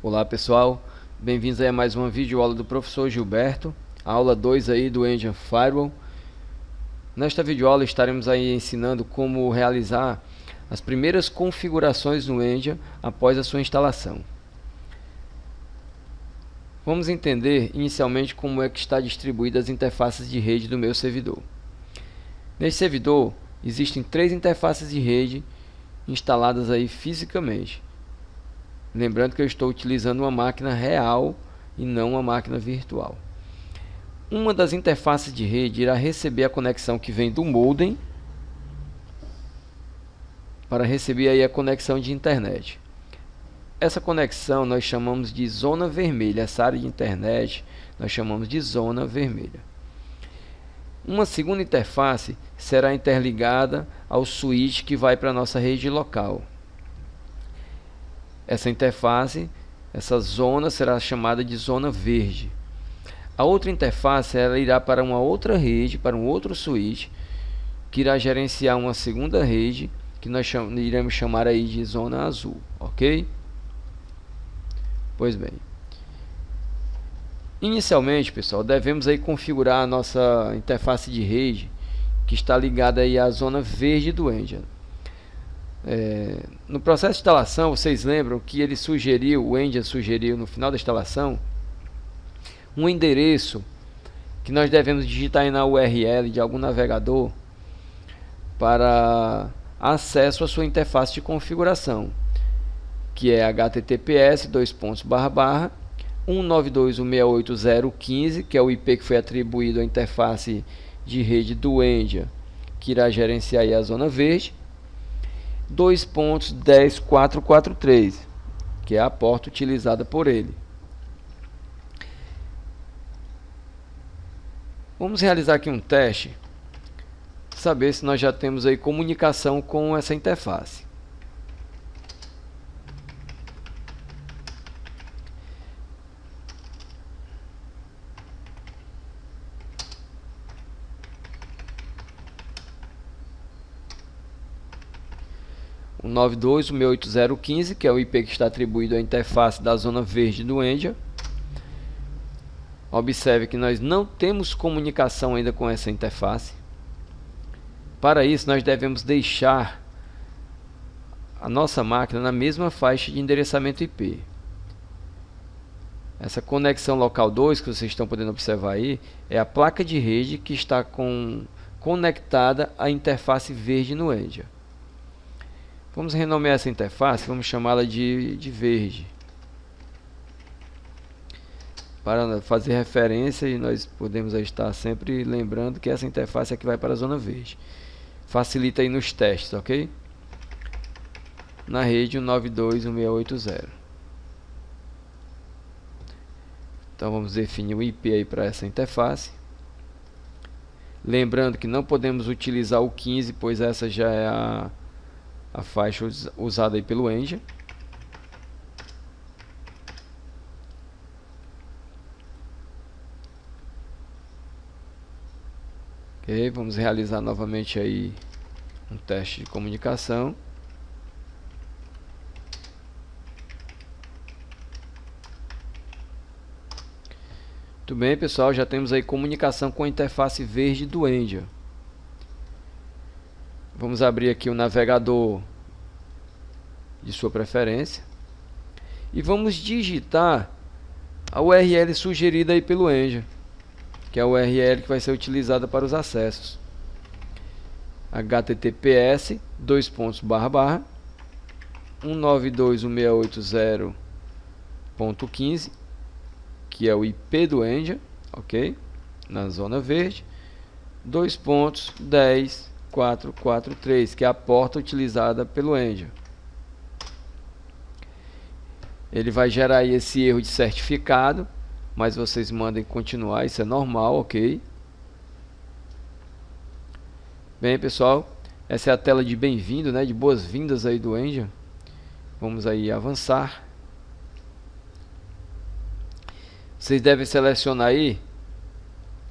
Olá pessoal, bem-vindos a mais uma videoaula do professor Gilberto, aula 2 aí do Engine Firewall. Nesta videoaula estaremos aí ensinando como realizar as primeiras configurações no Engine após a sua instalação. Vamos entender inicialmente como é que está distribuída as interfaces de rede do meu servidor. Neste servidor existem 3 interfaces de rede instaladas aí fisicamente. Lembrando que eu estou utilizando uma máquina real e não uma máquina virtual. Uma das interfaces de rede irá receber a conexão que vem do modem para receber aí a conexão de internet. Essa conexão nós chamamos de zona vermelha. Essa área de internet nós chamamos de zona vermelha. Uma segunda interface será interligada ao switch que vai para a nossa rede local. Essa interface, essa zona será chamada de zona verde. A outra interface ela irá para uma outra rede, para um outro switch, que irá gerenciar uma segunda rede, que nós iremos chamar aí de zona azul, ok? Pois bem. Inicialmente, pessoal, devemos aí configurar a nossa interface de rede, que está ligada aí à zona verde do Engine. No processo de instalação, vocês lembram que o Engine sugeriu no final da instalação um endereço que nós devemos digitar aí na URL de algum navegador para acesso à sua interface de configuração, que é https://192.168.0.15, que é o IP que foi atribuído à interface de rede do Engine, que irá gerenciar aí a zona verde, 2.10.443, que é a porta utilizada por ele. Vamos realizar aqui um teste, saber se nós já temos aí comunicação com essa interface. O 92.168.0.15, que é o IP que está atribuído à interface da zona verde do Engine. Observe que nós não temos comunicação ainda com essa interface. Para isso, nós devemos deixar a nossa máquina na mesma faixa de endereçamento IP. Essa conexão local 2 que vocês estão podendo observar aí é a placa de rede que está conectada à interface verde no Engine. Vamos renomear essa interface, vamos chamá-la de verde, para fazer referência, e nós podemos estar sempre lembrando que essa interface é que vai para a zona verde. Facilita aí nos testes, ok? Na rede 192.168.0. Então vamos definir o IP aí para essa interface. Lembrando que não podemos utilizar o 15, pois essa já é a faixa usada aí pelo Engine. Ok, vamos realizar novamente aí um teste de comunicação. Muito bem, pessoal, já temos aí comunicação com a interface verde do Engine. Vamos abrir aqui o navegador de sua preferência e vamos digitar a URL sugerida aí pelo Engine, que é a URL que vai ser utilizada para os acessos. https://192.168.0.15, que é o IP do Engine, ok? Na zona verde, 2.10.443, que é a porta utilizada pelo Engine. Ele vai gerar aí esse erro de certificado, mas vocês mandem continuar, isso é normal, ok? Bem, pessoal, essa é a tela de bem-vindo, né, de boas-vindas aí do Engine. Vamos aí avançar. Vocês devem selecionar aí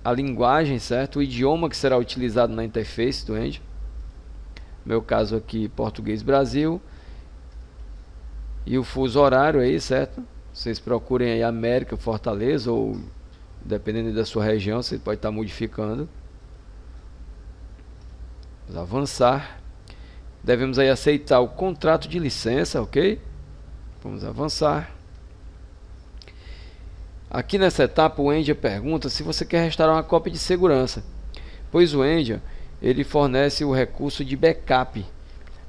a linguagem, certo? O idioma que será utilizado na interface do Engine. No meu caso aqui, português Brasil. E o fuso horário aí, certo? Vocês procurem aí América, Fortaleza, ou dependendo da sua região, você pode estar modificando. Vamos avançar. Devemos aí aceitar o contrato de licença, ok? Vamos avançar. Aqui nessa etapa o Endia pergunta se você quer restaurar uma cópia de segurança, pois o Endia ele fornece o recurso de backup,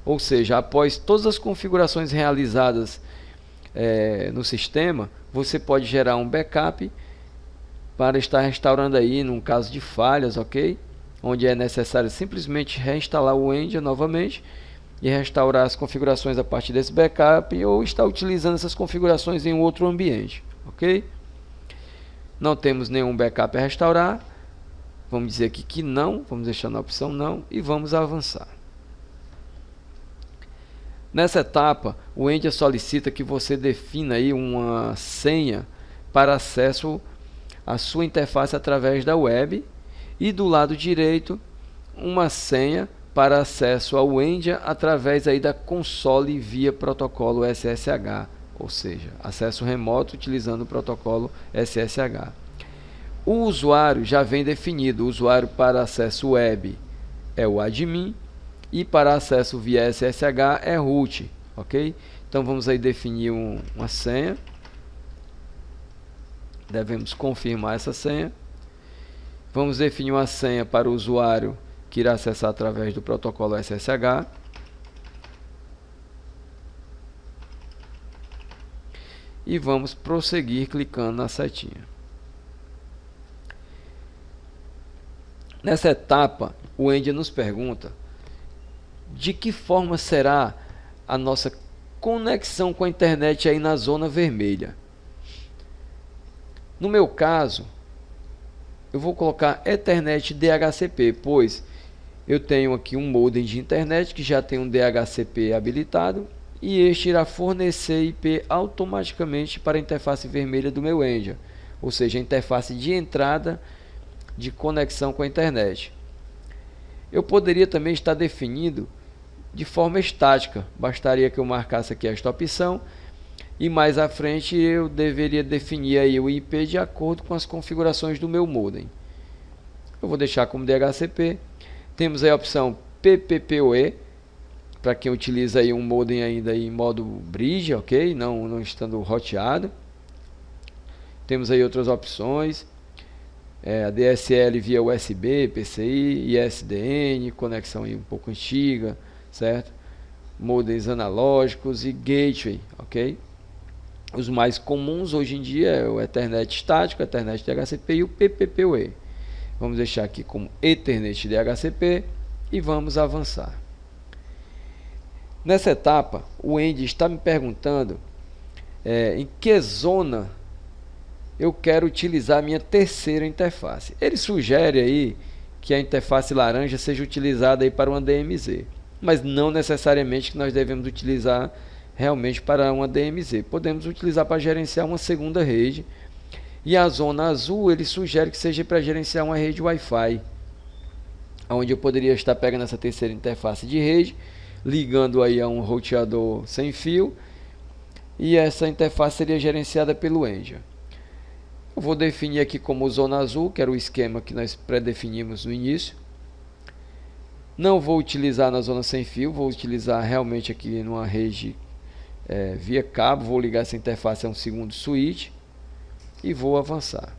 ou seja, após todas as configurações realizadas no sistema, você pode gerar um backup para estar restaurando aí num caso de falhas, ok? Onde é necessário simplesmente reinstalar o Endia novamente e restaurar as configurações a partir desse backup, ou estar utilizando essas configurações em outro ambiente, ok? Não temos nenhum backup a restaurar, vamos dizer aqui que não, vamos deixar na opção não e vamos avançar. Nessa etapa, o Endia solicita que você defina aí uma senha para acesso à sua interface através da web, e do lado direito uma senha para acesso ao Endia através aí da console via protocolo SSH, ou seja, acesso remoto utilizando o protocolo SSH. O usuário já vem definido. O usuário para acesso web é o admin e para acesso via SSH é root, ok? Então vamos aí definir uma senha. Devemos confirmar essa senha. Vamos definir uma senha para o usuário que irá acessar através do protocolo SSH. E vamos prosseguir clicando na setinha. Nessa etapa, o Endia nos pergunta de que forma será a nossa conexão com a internet aí na zona vermelha. No meu caso, eu vou colocar Ethernet DHCP, pois eu tenho aqui um modem de internet que já tem um DHCP habilitado, e este irá fornecer IP automaticamente para a interface vermelha do meu Endia, ou seja, a interface de entrada de conexão com a internet. Eu poderia também estar definindo de forma estática, bastaria que eu marcasse aqui esta opção, e mais à frente eu deveria definir aí o IP de acordo com as configurações do meu modem. Eu vou deixar como DHCP. Temos aí a opção PPPoE, para quem utiliza aí um modem ainda em modo bridge, ok? Não estando roteado. Temos aí outras opções, a DSL via USB, PCI, ISDN, conexão aí um pouco antiga, certo? Modems analógicos e gateway, ok? Os mais comuns hoje em dia é o Ethernet estático, Ethernet DHCP e o PPPoE. Vamos deixar aqui como Ethernet DHCP e vamos avançar. Nessa etapa, o Endia está me perguntando em que zona eu quero utilizar a minha terceira interface. Ele sugere aí que a interface laranja seja utilizada aí para uma DMZ, mas não necessariamente que nós devemos utilizar realmente para uma DMZ. Podemos utilizar para gerenciar uma segunda rede, e a zona azul ele sugere que seja para gerenciar uma rede Wi-Fi, onde eu poderia estar pegando essa terceira interface de rede, ligando aí a um roteador sem fio, e essa interface seria gerenciada pelo Endia. Eu vou definir aqui como zona azul, que era o esquema que nós pré-definimos no início. Não vou utilizar na zona sem fio, vou utilizar realmente aqui numa rede via cabo. Vou ligar essa interface a um segundo switch e vou avançar.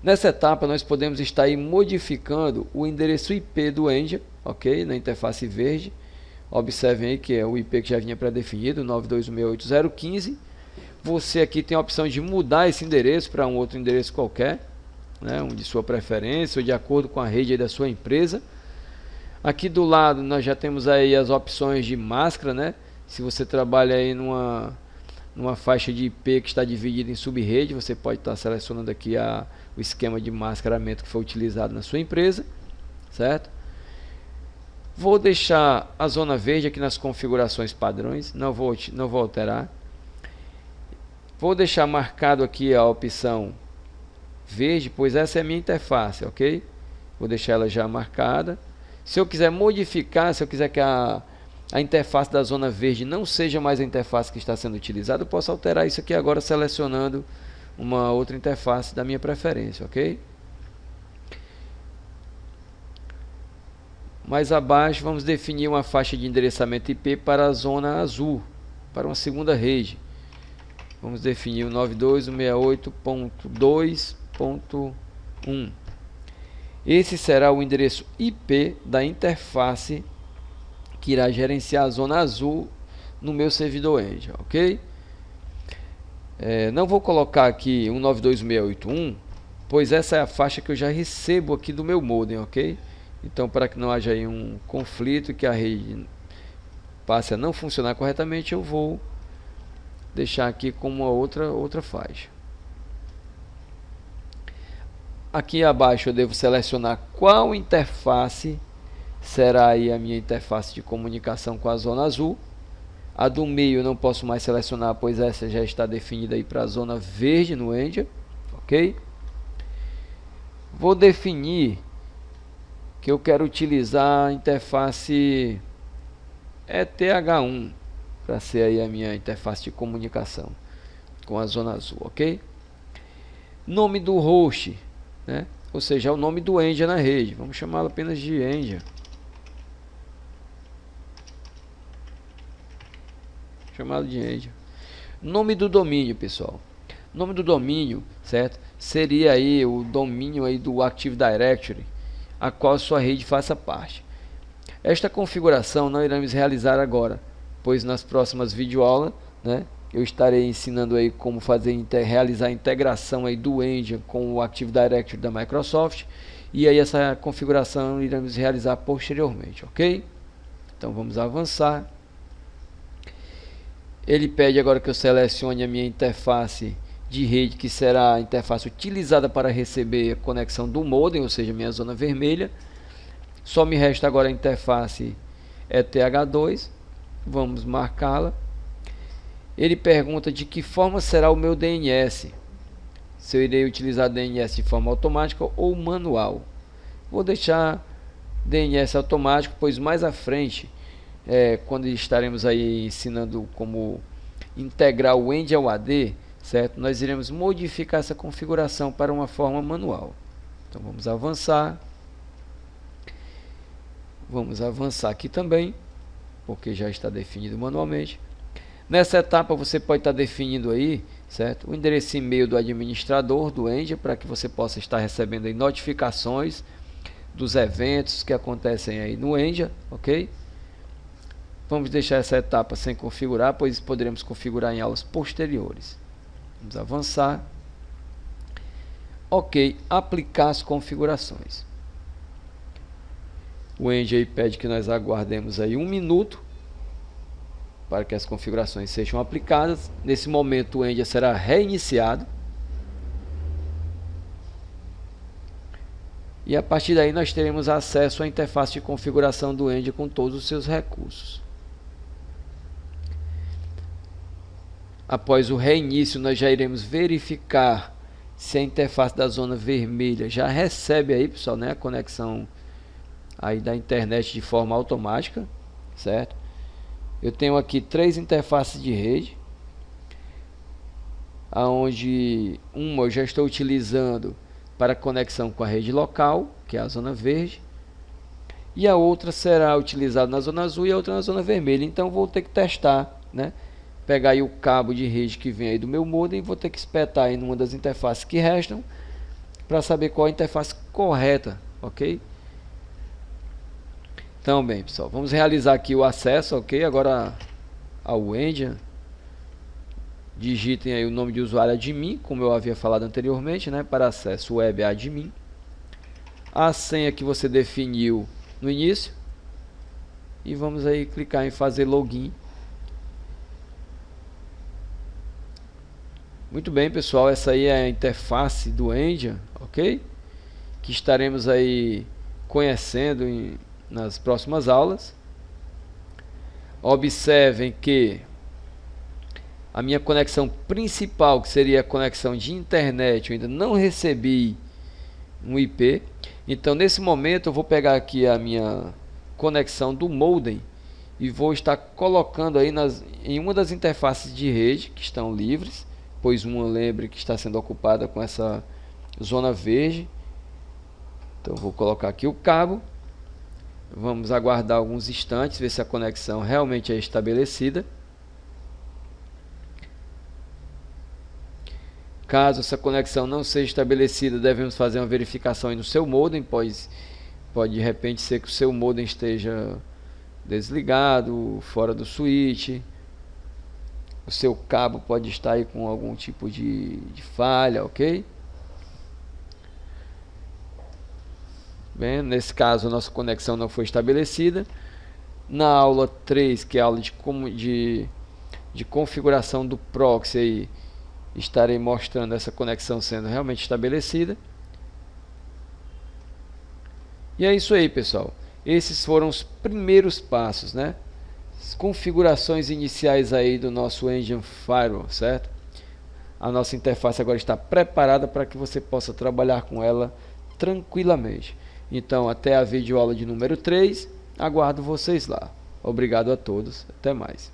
Nessa etapa nós podemos estar aí modificando o endereço IP do Endia, ok? Na interface verde. Observem aí que é o IP que já vinha pré-definido, 92.168.0.15. Você aqui tem a opção de mudar esse endereço para um outro endereço qualquer, né, um de sua preferência ou de acordo com a rede aí da sua empresa. Aqui do lado nós já temos aí as opções de máscara, né? Se você trabalha aí numa faixa de IP que está dividida em sub-rede, você pode estar selecionando aqui o esquema de mascaramento que foi utilizado na sua empresa, certo? Vou deixar a zona verde aqui nas configurações padrões, não vou alterar. Vou deixar marcado aqui a opção verde, pois essa é a minha interface, ok? Vou deixar ela já marcada. Se eu quiser modificar, se eu quiser que a a interface da zona verde não seja mais a interface que está sendo utilizada, eu posso alterar isso aqui agora selecionando uma outra interface da minha preferência, ok? Mais abaixo vamos definir uma faixa de endereçamento IP para a zona azul, para uma segunda rede. Vamos definir o 92.168.2.1. Esse será o endereço IP da interface que irá gerenciar a zona azul no meu servidor Engia, ok? Não vou colocar aqui 192.168.1, pois essa é a faixa que eu já recebo aqui do meu modem, ok? Então, para que não haja aí um conflito e que a rede passe a não funcionar corretamente, eu vou deixar aqui como uma outra faixa. Aqui abaixo eu devo selecionar qual interface será aí a minha interface de comunicação com a zona azul. A do meio eu não posso mais selecionar, pois essa já está definida aí para a zona verde no Engia, ok? Vou definir que eu quero utilizar a interface ETH1 para ser aí a minha interface de comunicação com a zona azul, ok? Nome do host, né? Ou seja, é o nome do Engia na rede. Vamos chamá-lo apenas de Engia. Chamado de Engia. Nome do domínio, pessoal. Nome do domínio, certo? Seria aí o domínio aí do Active Directory, a qual sua rede faça parte. Esta configuração não iremos realizar agora, pois nas próximas videoaulas, né, eu estarei ensinando aí como realizar a integração aí do Engia com o Active Directory da Microsoft, e aí essa configuração iremos realizar posteriormente, ok? Então vamos avançar. Ele pede agora que eu selecione a minha interface de rede, que será a interface utilizada para receber a conexão do modem, ou seja, minha zona vermelha. Só me resta agora a interface ETH2. Vamos marcá-la. Ele pergunta de que forma será o meu DNS. Se eu irei utilizar DNS de forma automática ou manual. Vou deixar DNS automático, pois mais à frente, quando estaremos aí ensinando como integrar o Engia ao AD, certo? Nós iremos modificar essa configuração para uma forma manual. Então vamos avançar. Vamos avançar aqui também, porque já está definido manualmente. Nessa etapa você pode estar definindo aí, certo? O endereço e-mail do administrador do Engia, para que você possa estar recebendo aí notificações dos eventos que acontecem aí no Engia, ok? Vamos deixar essa etapa sem configurar, pois poderemos configurar em aulas posteriores. Vamos avançar. Ok, aplicar as configurações. O Engia pede que nós aguardemos aí 1 minuto para que as configurações sejam aplicadas. Nesse momento o Engia será reiniciado. E a partir daí nós teremos acesso à interface de configuração do Engia com todos os seus recursos. Após o reinício, nós já iremos verificar se a interface da zona vermelha já recebe aí, pessoal, né, a conexão aí da internet de forma automática, certo? Eu tenho aqui 3 interfaces de rede, aonde uma eu já estou utilizando para conexão com a rede local, que é a zona verde, e a outra será utilizada na zona azul e a outra na zona vermelha. Então vou ter que testar, né? Pegar aí o cabo de rede que vem aí do meu modem e vou ter que espetar aí numa das interfaces que restam para saber qual a interface correta, ok? Então, bem, pessoal, vamos realizar aqui o acesso, ok? Agora ao Engia. Digitem aí o nome de usuário admin, como eu havia falado anteriormente, né? Para acesso web admin. A senha que você definiu no início. E vamos aí clicar em fazer login. Muito bem, pessoal, essa aí é a interface do Engia, ok? Que estaremos aí conhecendo nas próximas aulas. Observem que a minha conexão principal, que seria a conexão de internet, eu ainda não recebi um IP. Então nesse momento eu vou pegar aqui a minha conexão do modem e vou estar colocando aí em uma das interfaces de rede que estão livres, pois uma, lembre, que está sendo ocupada com essa zona verde. Então vou colocar aqui o cabo, vamos aguardar alguns instantes, ver se a conexão realmente é estabelecida. Caso essa conexão não seja estabelecida, devemos fazer uma verificação aí no seu modem, pois pode de repente ser que o seu modem esteja desligado, fora do switch. O seu cabo pode estar aí com algum tipo de falha, ok? Bem, nesse caso a nossa conexão não foi estabelecida. Na aula 3, que é a aula de configuração do proxy, aí, estarei mostrando essa conexão sendo realmente estabelecida. E é isso aí, pessoal. Esses foram os primeiros passos, né? As configurações iniciais aí do nosso Engine Firewall, certo? A nossa interface agora está preparada para que você possa trabalhar com ela tranquilamente. Então, até a videoaula de número 3. Aguardo vocês lá. Obrigado a todos. Até mais.